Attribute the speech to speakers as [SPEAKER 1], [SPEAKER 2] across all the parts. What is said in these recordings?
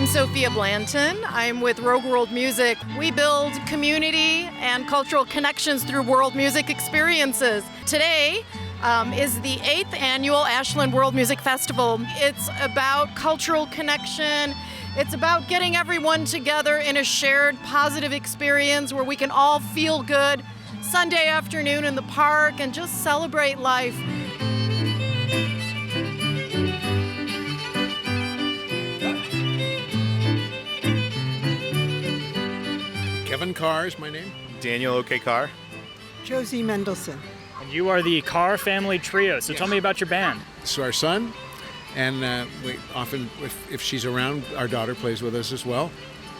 [SPEAKER 1] I'm Sophia Blanton. I'm with Rogue World Music. We build community and cultural connections through world music experiences. Today is the 8th annual Ashland World Music Festival. It's about cultural connection. It's about getting everyone together in a shared positive experience where we can all feel good Sunday afternoon in the park and just celebrate life.
[SPEAKER 2] Kevin Carr is my name.
[SPEAKER 3] Daniel O.K. Carr.
[SPEAKER 4] Josie Mendelson.
[SPEAKER 5] And you are the Carr family trio, so tell me about your band.
[SPEAKER 2] This is our son, and we often, if she's around, our daughter plays with us as well.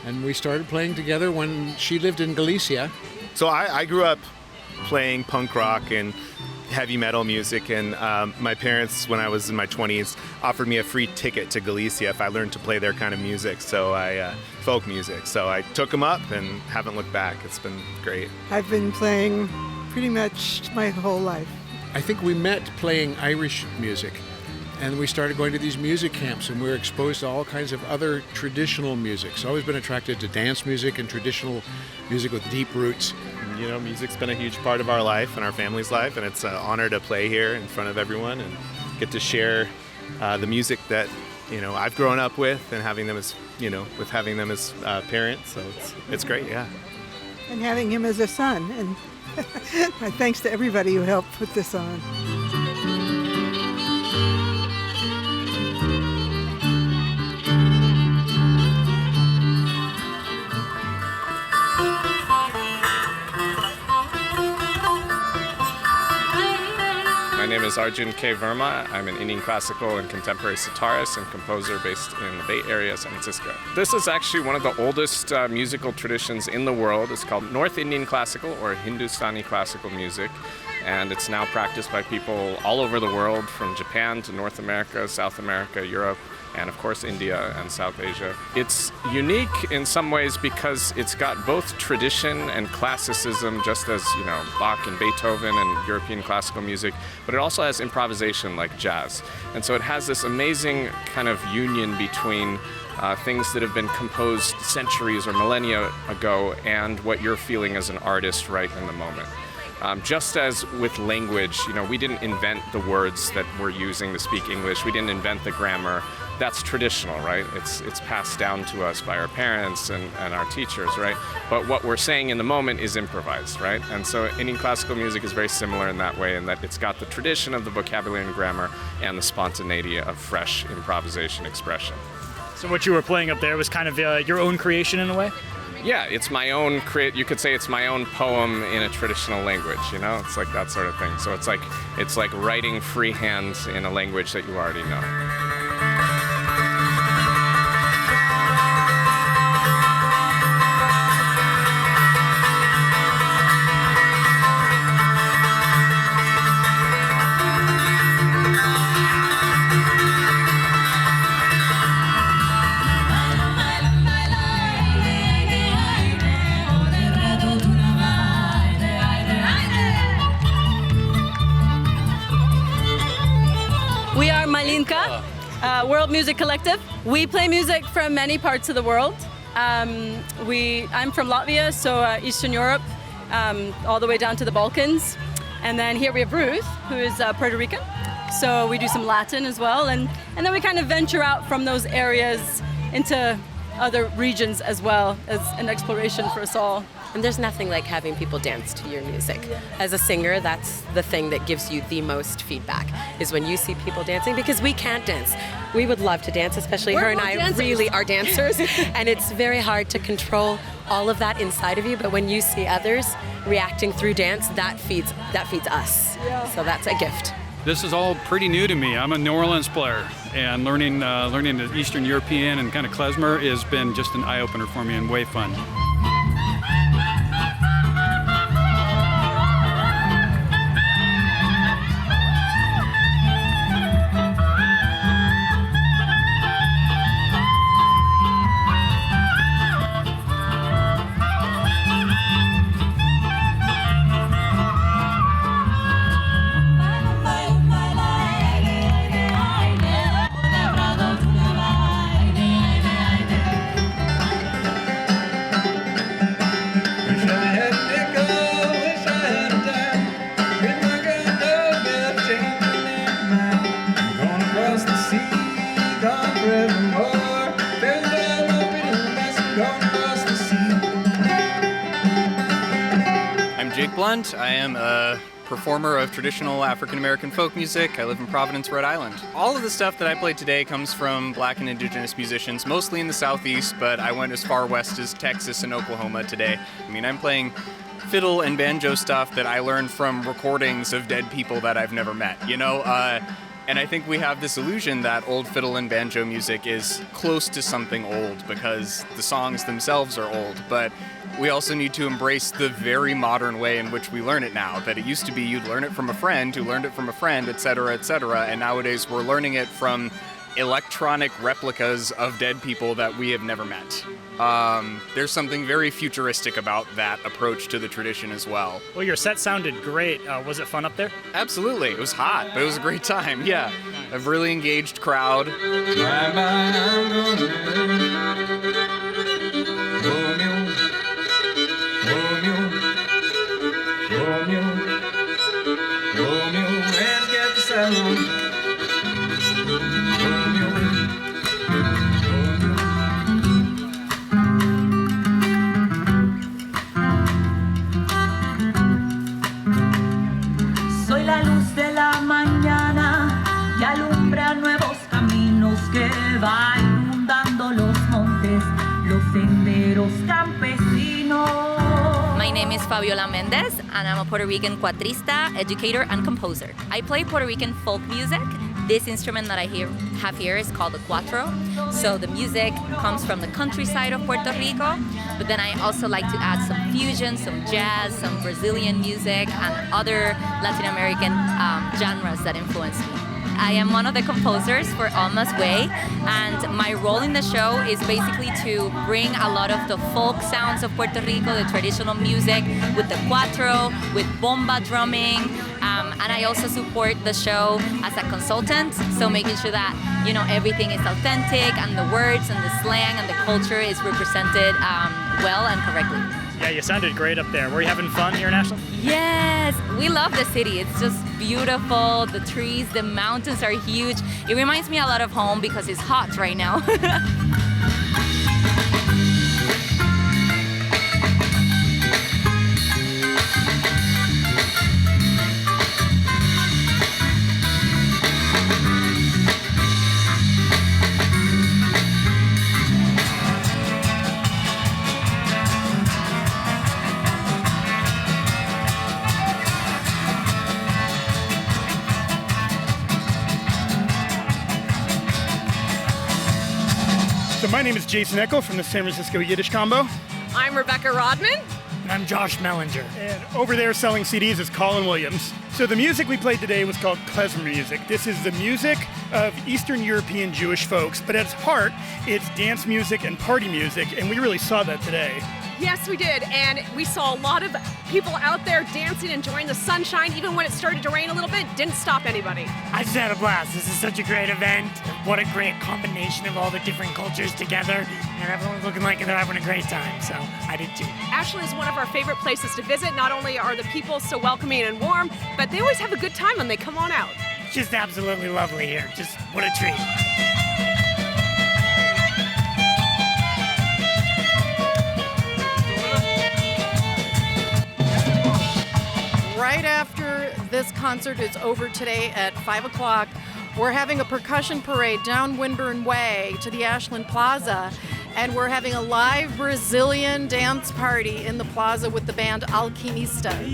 [SPEAKER 2] And we started playing together when she lived in Galicia.
[SPEAKER 3] So I grew up playing punk rock and heavy metal music, and my parents, when I was in my 20s, offered me a free ticket to Galicia if I learned to play their kind of music, folk music. So I took them up and haven't looked back. It's been great.
[SPEAKER 4] I've been playing pretty much my whole life.
[SPEAKER 2] I think we met playing Irish music, and we started going to these music camps, and we were exposed to all kinds of other traditional music. So I've always been attracted to dance music and traditional music with deep roots.
[SPEAKER 3] You know, music's been a huge part of our life and our family's life, and it's an honor to play here in front of everyone and get to share the music that, you know, I've grown up with and having them as, you know, with having them as parents. So it's great, yeah.
[SPEAKER 4] And having him as a son. And my thanks to everybody who helped put this on.
[SPEAKER 6] My name is Arjun K. Verma. I'm an Indian classical and contemporary sitarist and composer based in the Bay Area, San Francisco. This is actually one of the oldest musical traditions in the world. It's called North Indian classical or Hindustani classical music, and it's now practiced by people all over the world, from Japan to North America, South America, Europe, and of course India and South Asia. It's unique in some ways because it's got both tradition and classicism, just as, you know, Bach and Beethoven and European classical music, but it also has improvisation like jazz. And so it has this amazing kind of union between things that have been composed centuries or millennia ago and what you're feeling as an artist right in the moment. Just as with language, you know, we didn't invent the words that we're using to speak English. We didn't invent the grammar. That's traditional, right? It's passed down to us by our parents and our teachers, right? But what we're saying in the moment is improvised, right? And so Indian classical music is very similar in that way, in that it's got the tradition of the vocabulary and grammar and the spontaneity of fresh improvisation expression.
[SPEAKER 5] So what you were playing up there was kind of your own creation in a way?
[SPEAKER 6] Yeah, it's my own you could say it's my own poem in a traditional language, you know? It's like that sort of thing. So it's like writing freehand in a language that you already know.
[SPEAKER 7] We are Malinka, World Music Collective. We play music from many parts of the world. I'm from Latvia, so Eastern Europe, all the way down to the Balkans. And then here we have Ruth, who is Puerto Rican. So we do some Latin as well. And then we kind of venture out from those areas into other regions as well as an exploration for us all.
[SPEAKER 8] And there's nothing like having people dance to your music. As a singer, that's the thing that gives you the most feedback, is when you see people dancing, because we can't dance. We would love to dance, especially her and I dancers. Really are dancers, and it's very hard to control all of that inside of you, but when you see others reacting through dance, that feeds us. Yeah. So that's a gift.
[SPEAKER 9] This is all pretty new to me. I'm a New Orleans player, and learning the Eastern European and kind of klezmer has been just an eye-opener for me and way fun.
[SPEAKER 10] Jake Blunt. I am a performer of traditional African American folk music. I live in Providence, Rhode Island. All of the stuff that I played today comes from Black and Indigenous musicians, mostly in the Southeast, but I went as far west as Texas and Oklahoma today. I mean, I'm playing fiddle and banjo stuff that I learned from recordings of dead people that I've never met, you know? And I think we have this illusion that old fiddle and banjo music is close to something old because the songs themselves are old, but we also need to embrace the very modern way in which we learn it now. That it used to be you'd learn it from a friend who learned it from a friend, et cetera, and nowadays we're learning it from electronic replicas of dead people that we have never met. There's something very futuristic about that approach to the tradition as well.
[SPEAKER 5] Well, your set sounded great. Was it fun up there?
[SPEAKER 10] Absolutely. It was hot, but it was a great time. Yeah, a really engaged crowd.
[SPEAKER 11] Soy la luz de la mañana y alumbra nuevos caminos que va inundando los montes, los senderos campesinos.
[SPEAKER 12] My name is Fabiola Mendez, and I'm a Puerto Rican cuatrista, educator, and composer. I play Puerto Rican folk music. This instrument that I have here is called the cuatro. So the music comes from the countryside of Puerto Rico, but then I also like to add some fusion, some jazz, some Brazilian music, and other Latin American genres that influence me. I am one of the composers for Alma's Way, and my role in the show is basically to bring a lot of the folk sounds of Puerto Rico, the traditional music, with the cuatro, with bomba drumming, and I also support the show as a consultant, so making sure that, you know, everything is authentic and the words and the slang and the culture is represented well and correctly.
[SPEAKER 5] Yeah, you sounded great up there. Were you having fun here in Ashland?
[SPEAKER 12] Yes, we love the city. It's just beautiful. The trees, the mountains are huge. It reminds me a lot of home because it's hot right now.
[SPEAKER 13] So my name is Jason Eckel from the San Francisco Yiddish Combo.
[SPEAKER 14] I'm Rebecca Rodman.
[SPEAKER 13] And I'm Josh Mellinger. And over there selling CDs is Colin Williams. So the music we played today was called klezmer music. This is the music of Eastern European Jewish folks, but at its heart, it's dance music and party music, and we really saw that today.
[SPEAKER 14] Yes, we did, and we saw a lot of people out there dancing, enjoying the sunshine, even when it started to rain a little bit. Didn't stop anybody.
[SPEAKER 15] I just had a blast. This is such a great event. What a great combination of all the different cultures together, and everyone's looking like they're having a great time, so I did too.
[SPEAKER 14] Ashland is one of our favorite places to visit. Not only are the people so welcoming and warm, but they always have a good time when they come on out.
[SPEAKER 15] It's just absolutely lovely here. Just what a treat.
[SPEAKER 1] Right after this concert is over today at 5 o'clock, we're having a percussion parade down Winburn Way to the Ashland Plaza, and we're having a live Brazilian dance party in the plaza with the band Alquimistas.